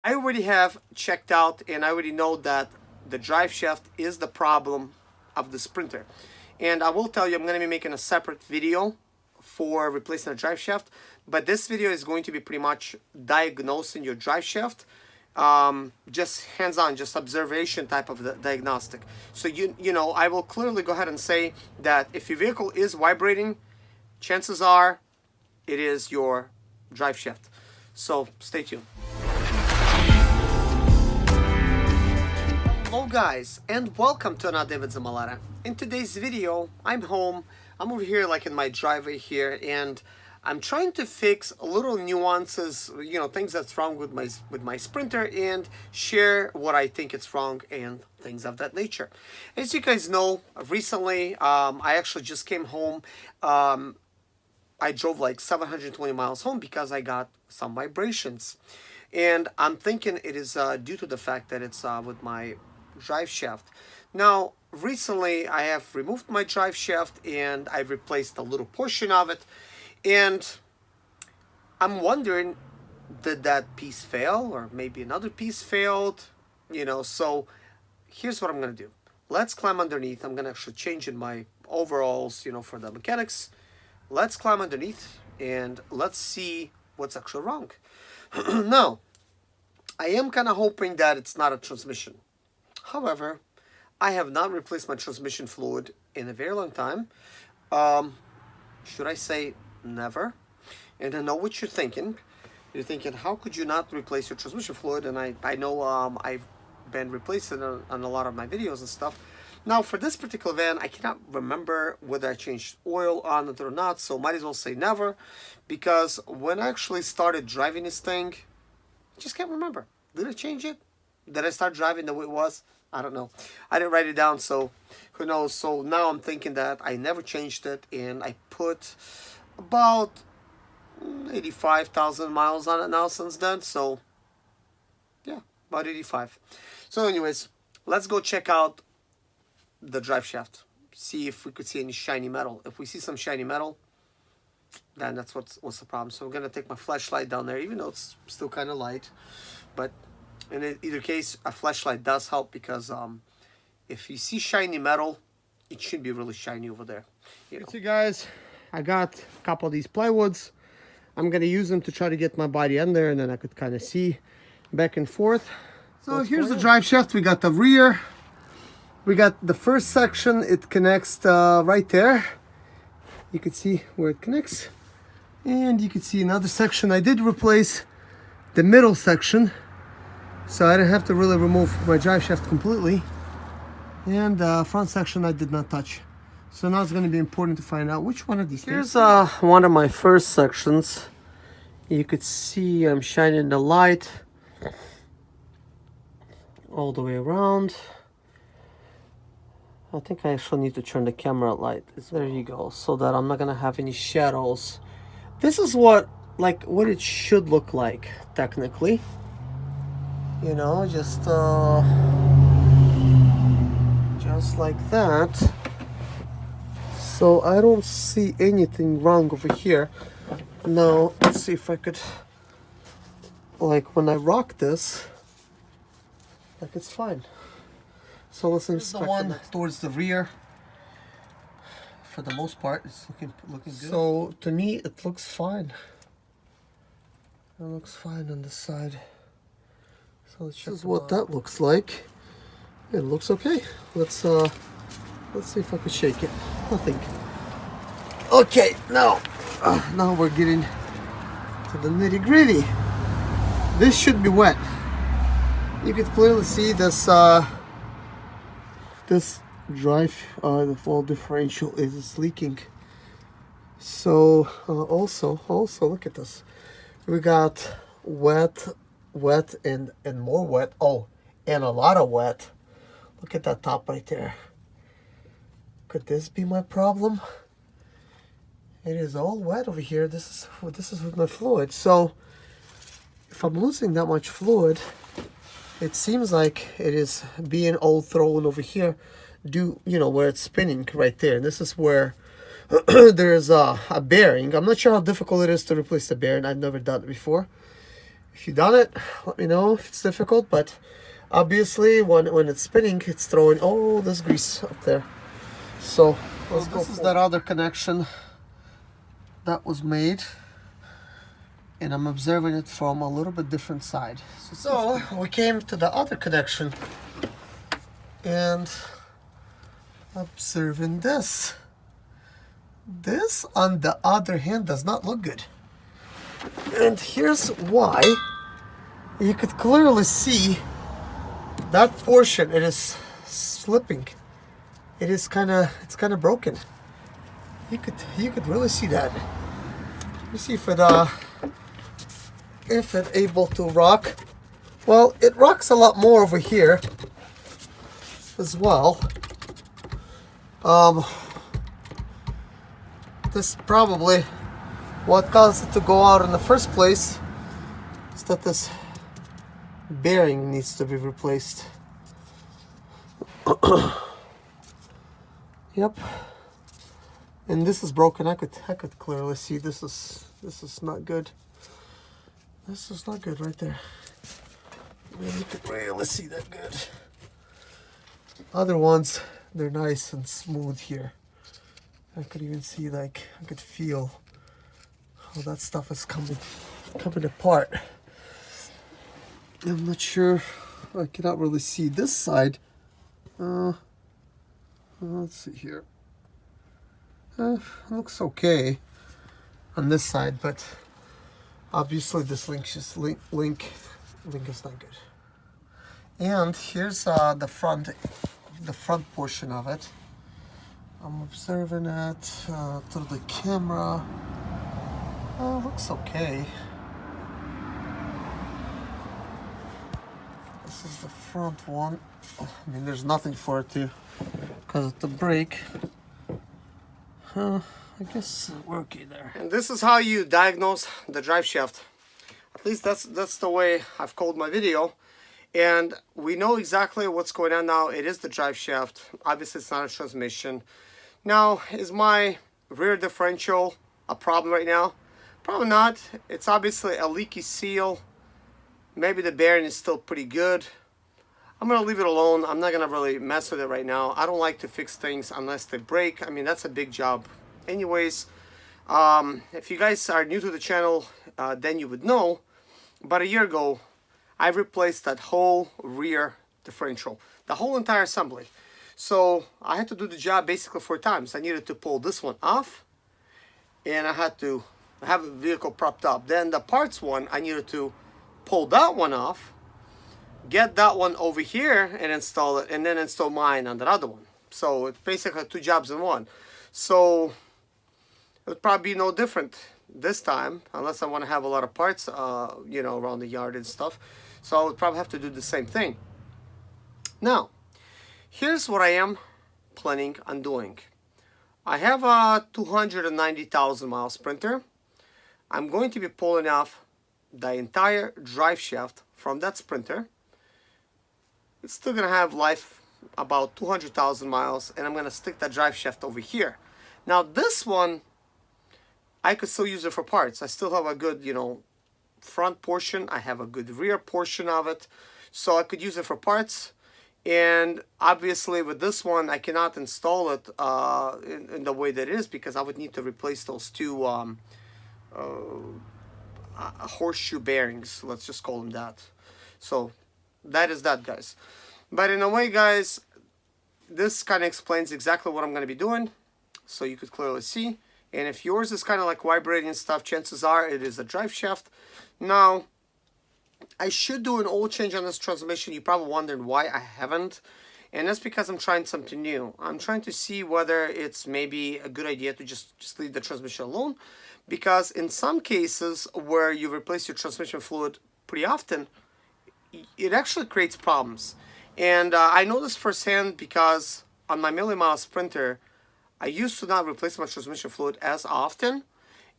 I already have checked out and I already know that the drive shaft is the problem of the Sprinter. And I will tell you, I'm going to be making a separate video for replacing the drive shaft, but this video is going to be pretty much diagnosing your drive shaft, just hands-on, just observation type of the diagnostic. So you know, I will clearly go ahead and say that if your vehicle is vibrating, chances are it is your drive shaft. So stay tuned. Hello guys, and welcome to another David Zimaleta. In today's video, I'm home. I'm over here like in my driveway here, and I'm trying to fix little nuances, you know, things that's wrong with my Sprinter, and share what I think it's wrong and things of that nature. As you guys know, recently I actually just came home. I drove like 720 miles home because I got some vibrations, and I'm thinking it is due to the fact that it's with my drive shaft. Now recently I have removed my drive shaft and I've replaced a little portion of it, and I'm wondering, did that piece fail, or maybe another piece failed, you know? So here's what I'm gonna do. Let's climb underneath. I'm gonna actually change in my overalls, you know, for the mechanics. Let's climb underneath and let's see what's actually wrong. Now I am kind of hoping that it's not a transmission. However, I have not replaced my transmission fluid in a very long time. Should I say never? And I know what you're thinking. You're thinking, how could you not replace your transmission fluid? And I know I've been replacing it on a lot of my videos and stuff. Now, for this particular van, I cannot remember whether I changed oil on it or not, so might as well say never, because when I actually started driving this thing, I just can't remember. Did I change it? Did I start driving the way it was? I don't know. I didn't write it down, so who knows. So now I'm thinking that I never changed it, and I put about 85,000 miles on it now since then. So yeah, about 85. So anyways, let's go check out the drive shaft. See if we could see any shiny metal. If we see some shiny metal, then that's what's the problem. So I'm gonna take my flashlight down there, even though it's still kind of light, but in either case, a flashlight does help, because if you see shiny metal, it should be really shiny over there. You know. See guys, I got a couple of these plywoods. I'm gonna use them to try to get my body under, and then I could kind of see back and forth. So here's the drive shaft. We got the rear. We got the first section. It connects right there. You can see where it connects. And you can see another section. I did replace the middle section, so I didn't have to really remove my drive shaft completely. And the front section I did not touch. So now it's going to be important to find out which one of these. Here's one of my first sections. You could see I'm shining the light all the way around. I think I actually need to turn the camera light. There you go, so that I'm not going to have any shadows. This is what it should look like, technically. You know, just like that. So I don't see anything wrong over here. Now let's see if I could, like, when I rock this, like, it's fine. So let's inspect the one towards the rear. For the most part, it's looking good. So to me, it looks fine. It looks fine on this side. So this is what that looks like. It looks okay. Let's see if I could shake it. Nothing. Okay, now we're getting to the nitty gritty. This should be wet. You can clearly see this this drive, the fall differential is leaking. So also look at this. We got wet, and more wet. Oh, and a lot of wet. Look at that top right there. Could this be my problem? It is all wet over here. This is with my fluid. So if I'm losing that much fluid, it seems like it is being all thrown over here, you know, where it's spinning right there. This is where there's a bearing. I'm not sure how difficult it is to replace the bearing. I've never done it before. If you done it, let me know if it's difficult, but obviously when it's spinning, it's throwing all this grease up there. So let's go. This is that other connection that was made, and I'm observing it from a little bit different side. So we came to the other connection and observing this. This, on the other hand, does not look good. And here's why. You could clearly see that portion, it is slipping. It's kind of broken. You could really see that. Let me see if it able to rock. Well, it rocks a lot more over here as well. This probably what caused it to go out in the first place is that this bearing needs to be replaced. Yep. And this is broken. I could clearly see this is not good. This is not good right there. I mean, you could really see that good. Other ones, they're nice and smooth here. I could even see, like, I could feel how that stuff is coming apart. I'm not sure. I cannot really see this side. Let's see here. Looks okay on this side, but obviously this link is not good. And here's the front portion of it. I'm observing it through the camera. Looks okay. This is the front one. I mean, there's nothing for it to, because of the brake. I guess we're okay there. And this is how you diagnose the drive shaft. At least that's the way I've called my video. And we know exactly what's going on now. It is the drive shaft. Obviously, it's not a transmission. Now, is my rear differential a problem right now? Probably not. It's obviously a leaky seal. Maybe the bearing is still pretty good. I'm going to leave it alone. I'm not going to really mess with it right now. I don't like to fix things unless they break. I mean, that's a big job. Anyways, if you guys are new to the channel, then you would know. About a year ago, I replaced that whole rear differential. The whole entire assembly. So I had to do the job basically 4 times. I needed to pull this one off. And I had to have the vehicle propped up. Then the parts one, I needed to pull that one off, get that one over here and install it, and then install mine on that other one. So it's basically 2 jobs in one. So it would probably be no different this time, unless I want to have a lot of parts, you know, around the yard and stuff. So I would probably have to do the same thing. Now, here's what I am planning on doing. I have a 290,000 mile Sprinter. I'm going to be pulling off the entire drive shaft from that Sprinter. It's still going to have life about 200,000 miles, and I'm going to stick that drive shaft over here. Now this one, I could still use it for parts. I still have a good, you know, front portion. I have a good rear portion of it, so I could use it for parts. And obviously with this one, I cannot install it in the way that it is, because I would need to replace those 2 horseshoe bearings, let's just call them that. So that is that, guys. But in a way, guys, this kind of explains exactly what I'm going to be doing, so you could clearly see. And if yours is kind of like vibrating stuff, chances are it is a drive shaft. Now, I should do an oil change on this transmission. You're probably wondering why I haven't. And that's because I'm trying something new. I'm trying to see whether it's maybe a good idea to just leave the transmission alone. Because in some cases where you replace your transmission fluid pretty often, it actually creates problems. And I know this firsthand because on my million-mile Sprinter, I used to not replace my transmission fluid as often.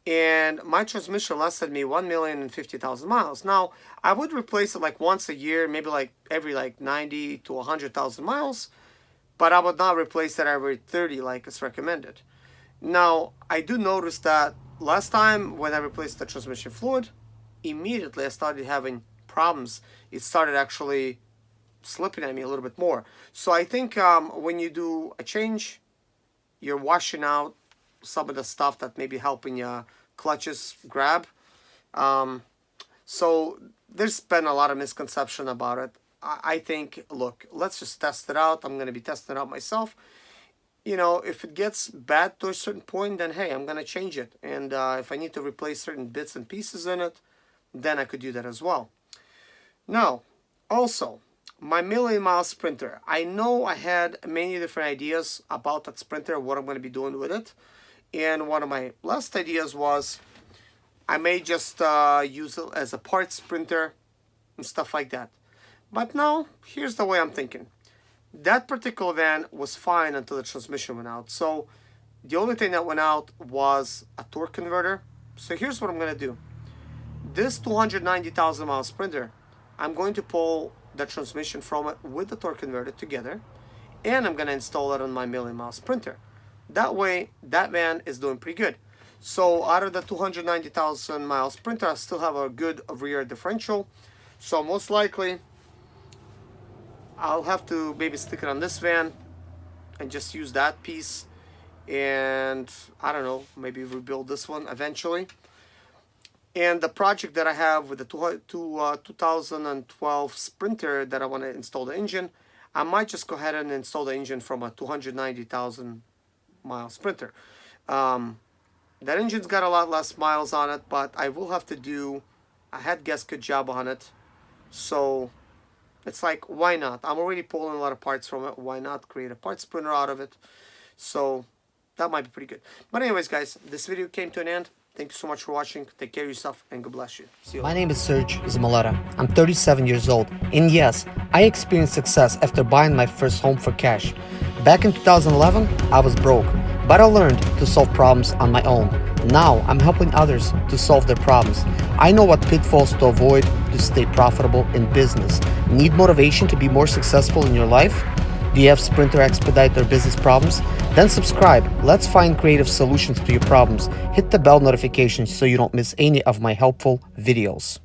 And my transmission lasted me 1,050,000 miles. Now, I would replace it like once a year, maybe like every like 90 to 100,000 miles. But I would not replace it every 30 like it's recommended. Now, I do notice that last time when I replaced the transmission fluid, immediately I started having problems. It started actually slipping at me a little bit more. So I think when you do a change, you're washing out some of the stuff that may be helping your clutches grab. So there's been a lot of misconception about it. I think, look, let's just test it out. I'm going to be testing it out myself. You know, if it gets bad to a certain point, then hey, I'm going to change it. And if I need to replace certain bits and pieces in it, then I could do that as well. Now, also, my million-mile sprinter. I know I had many different ideas about that sprinter, what I'm going to be doing with it. And one of my last ideas was I may just use it as a part sprinter and stuff like that. But now, here's the way I'm thinking. That particular van was fine until the transmission went out. So the only thing that went out was a torque converter. So here's what I'm going to do. This 290,000 mile sprinter, I'm going to pull the transmission from it with the torque converter together, and I'm going to install it on my million-mile sprinter. That way, that van is doing pretty good. So out of the 290,000 mile sprinter, I still have a good rear differential. So most likely, I'll have to maybe stick it on this van and just use that piece, and I don't know, maybe rebuild this one eventually. And the project that I have with the 2012 Sprinter that I want to install the engine, I might just go ahead and install the engine from a 290,000 mile Sprinter. That engine's got a lot less miles on it, but I will have to do a head gasket job on it. So it's like, why not? I'm already pulling a lot of parts from it. Why not create a part sprinter out of it? So that might be pretty good. But anyways, guys, this video came to an end. Thank you so much for watching. Take care of yourself and God bless you. See you later. My name is Serge Zimaleta. I'm 37 years old. And yes, I experienced success after buying my first home for cash. Back in 2011, I was broke, but I learned to solve problems on my own. Now I'm helping others to solve their problems. I know what pitfalls to avoid to stay profitable in business. Need motivation to be more successful in your life? Do you have Sprinter, Expedite, or business problems? Then subscribe. Let's find creative solutions to your problems. Hit the bell notification so you don't miss any of my helpful videos.